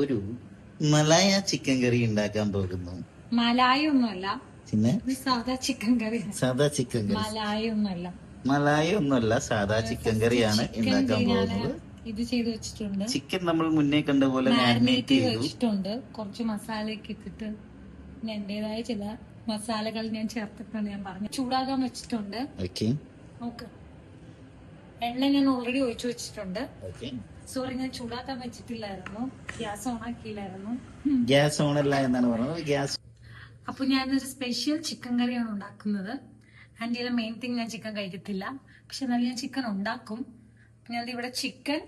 ഒരു മലായ ചിക്കൻ കറി ഉണ്ടാക്കാൻ പോകുന്നു. മലായ ഒന്നുമല്ല, പിന്നെ സാധാ ചിക്കൻ കറി. സാധാ ചിക്കൻ കറി. മലായ ഒന്നുമല്ല, സാധാ ചിക്കൻ കറിയാണ് ഉണ്ടാക്കാൻ പോകുന്നത്. ഇത് ചെയ്ത് വെച്ചിട്ടുണ്ട്. ചിക്കൻ നമ്മൾ മുന്നേ കണ്ട പോലെ മാരിനേറ്റ് ചെയ്ത് വെച്ചിട്ടുണ്ട്. കുറച്ച് മസാലയൊക്കെ ഇട്ടിട്ട് എന്റേതായ ചില മസാലകൾ ഞാൻ ചേർത്തിട്ടാണ് ഞാൻ പറഞ്ഞു. ചൂടാകാൻ വെച്ചിട്ടുണ്ട്. ഓക്കെ, എണ്ണ ഞാൻ ഓൾറെഡി ഒഴിച്ചു വെച്ചിട്ടുണ്ട്. സോറി, ഞാൻ ചൂടാക്കാൻ വെച്ചിട്ടില്ലായിരുന്നു, ഗ്യാസ് ഓൺ ആക്കിയില്ലായിരുന്നു. ഗ്യാസ് ഓൺ അല്ല എന്നാണ് പറഞ്ഞത്. ഗ്യാസ്. അപ്പൊ ഞാനൊരു സ്പെഷ്യൽ ചിക്കൻ കറിയാണ് ഉണ്ടാക്കുന്നത്. ആൻഡ് ഇതിലെ മെയിൻ തിങ്, ഞാൻ ചിക്കൻ കഴിക്കത്തില്ല, പക്ഷെ എന്നാലും ഞാൻ ചിക്കൻ ഉണ്ടാക്കും. ഞാൻ ഇവിടെ ചിക്കൻ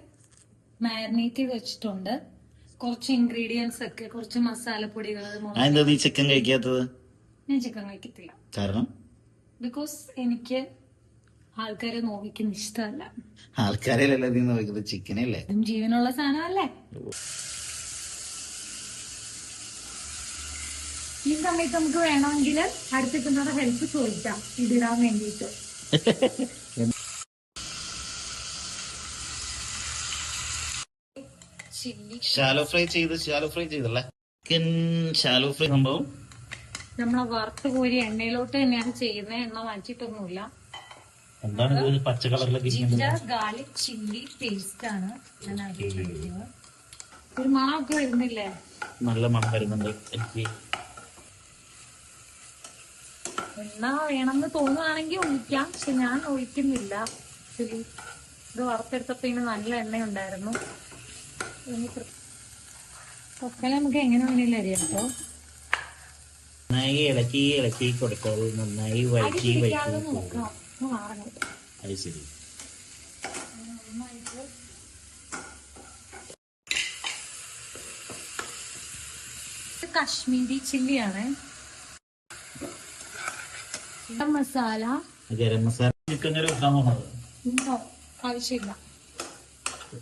മാരിനേറ്റ് ചെയ്ത് വെച്ചിട്ടുണ്ട്. കുറച്ച് ഇൻഗ്രീഡിയൻസ് ഒക്കെ, കുറച്ച് മസാലപ്പൊടികൾ. ചിക്കൻ കഴിക്കാത്തത്? ഞാൻ ചിക്കൻ കഴിക്കത്തില്ല. കാരണം ബിക്കോസ് എനിക്ക് ആൾക്കാരെ നോവിക്കുന്ന ഇഷ്ടമല്ല. ആൾക്കാരെയല്ല നോക്കുന്നത്, ചിക്കനല്ലേ. ജീവനുള്ള സാധനമല്ലേ. ഈ സമയത്ത് നമുക്ക് വേണമെങ്കിൽ അടുത്തെത്തുന്നവരുടെ ഹെൽപ്പ് ചോദിക്കാം ഇതിടാൻ വേണ്ടിയിട്ട്. ഷാലോ ഫ്രൈ ചെയ്തല്ലേ ചിക്കൻ. ഷാലോ ഫ്രൈ സംഭവം നമ്മളെ വറുത്ത് കോരി എണ്ണയിലോട്ട് തന്നെയാണ് ചെയ്യുന്നത്, എണ്ണ മാറ്റിയിട്ടൊന്നുമില്ല. എന്താണ് പച്ച കളറിലൊക്കെ? ജിഞ്ചർ ഗാർലിക് ചില്ലി പേസ്റ്റ് ആണ് ഞാൻ ആദ്യം. ഒരു മണമൊക്കെ വരുന്നില്ലേ? നല്ല മണം വരുന്നുണ്ട്. എണ്ണ വേണമെന്ന് തോന്നുകയാണെങ്കിൽ ഒഴിക്കാം, പക്ഷെ ഞാൻ ഒഴിക്കുന്നില്ല. ഇത് വറുത്തെടുത്തപ്പോ ഇതിന് നല്ല എണ്ണ ഉണ്ടായിരുന്നു. ഒക്കെ നമുക്ക് എങ്ങനെ വേണമെങ്കിലും അറിയാം കേട്ടോ. നന്നായി ഇളക്കി കൊടുത്തോളൂ. നന്നായി വഴറ്റി നോക്കാം. അത് ശരി. കശ്മീരി ചില്ലിയാണ്. മസാല, ഗരം മസാല. ചിക്കൻ കറി വെക്കാൻ പോകുന്നത് ആവശ്യമില്ല.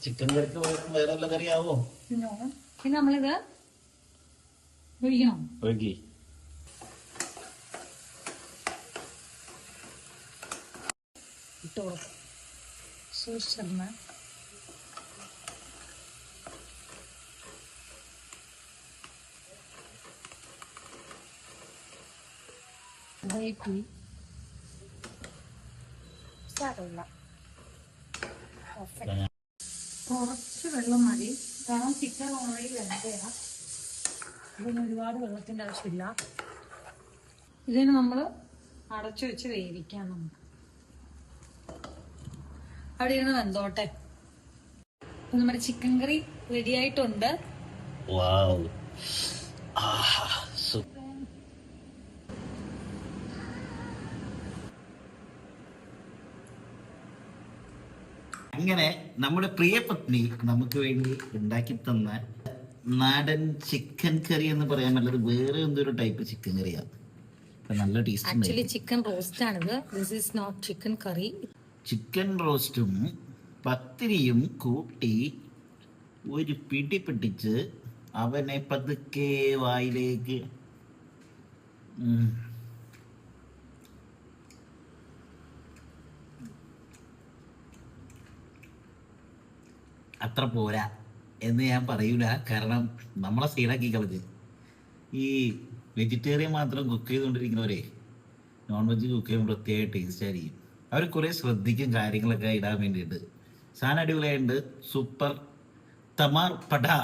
ചിക്കൻ കറിക്ക് വേറെ വല്ല കറിയാവോ? പിന്നെ നമ്മളിത് ഒഴിക്കണം. ഒഴുകി ഇട്ട് കൊടുക്കും. സൂക്ഷിച്ചിരുന്ന് കുറച്ച് വെള്ളം മതി, കാരണം ചിക്കൻ ഓൾറെഡി വെന്തയാ. ഇതിന് ഒരുപാട് വെള്ളത്തിന്റെ ആവശ്യമില്ല. ഇതിന് നമ്മൾ അടച്ചു വെച്ച് വേവിക്കാം. നമുക്ക് അവിടെ ഇരുന്ന് വെന്തോട്ടെ. നമ്മുടെ ചിക്കൻ കറി റെഡി ആയിട്ടുണ്ട്. അങ്ങനെ നമ്മുടെ പ്രിയ പത്നി നമുക്ക് വേണ്ടി ഉണ്ടാക്കി തന്ന നാടൻ ചിക്കൻ കറി എന്ന് പറയാൻ പറ്റത് വേറെ എന്തൊരു ടൈപ്പ് ചിക്കൻ കറിയാണ്. നല്ല ടേസ്റ്റ്. ആക്ച്വലി ചിക്കൻ റോസ്റ്റ് ആണിത്. This is not chicken curry. Chicken റോസ്റ്റും പത്തിരിയും കൂട്ടി ഒരു പിടി പിടിച്ച് അവനെ പതുക്കെ വായിലേക്ക് അത്ര പോരാ എന്ന് ഞാൻ പറയൂല. കാരണം നമ്മളെ സൈഡാക്കി കളഞ്ഞ് ഈ വെജിറ്റേറിയൻ മാത്രം കുക്ക് ചെയ്തുകൊണ്ടിരിക്കുന്നവരെ നോൺ വെജ് കുക്ക് ചെയ്യുമ്പോൾ പ്രത്യേക ടേസ്റ്റ് ആയിരിക്കും. അവർ കുറേ ശ്രദ്ധിക്കും കാര്യങ്ങളൊക്കെ ഇടാൻ വേണ്ടിയിട്ട്. സാധനം അടിപൊളിയായിട്ടുണ്ട്. സൂപ്പർ തമാർ പടാ.